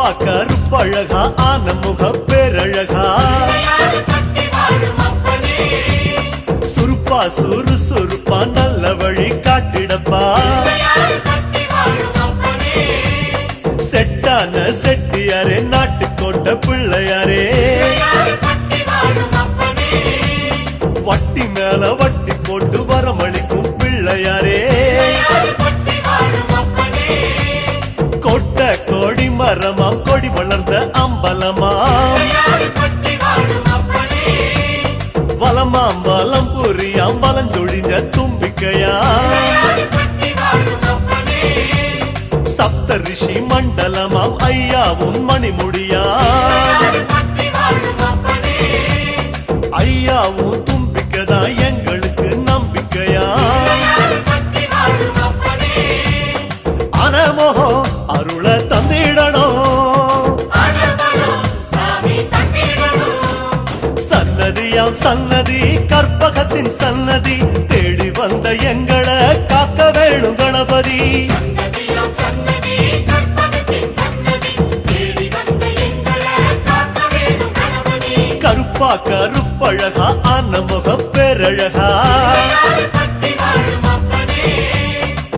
கருப்பா கருப்பழகா ஆன முக பேரழகா சுருப்பா சுறுசுறுப்பா நல்ல வழி காட்டிடப்பா செட்டான செட்டியாரே நாட்டுக்கோட்டை பிள்ளையாரே வட்டி மேல வட்டி போட்டு வரமளிக்கும் பிள்ளையாரே கொட்ட கோடி மரமாம் கொடி வளர்ந்த அம்பலமாம் வலமாம் வலம் புரியாம் வலஞ்சொழிஞ்ச தும்பிக்கையாம் சப்த ரிஷி மண்டலமாம் ஐயாவும் மணிமுடியாம் ஐயாவும் தும்பிக்கதா எங்களுக்கு நம்பிக்கையாம் அனமோகம் அருள தந்திடணும் சன்னதியாம் சன்னதி கற்பகத்தின் சன்னதி தேடி வந்த எங்களை காக்க வேணும் கணபதி கருப்பா கருப்பழகா ஆன முக பேரழகா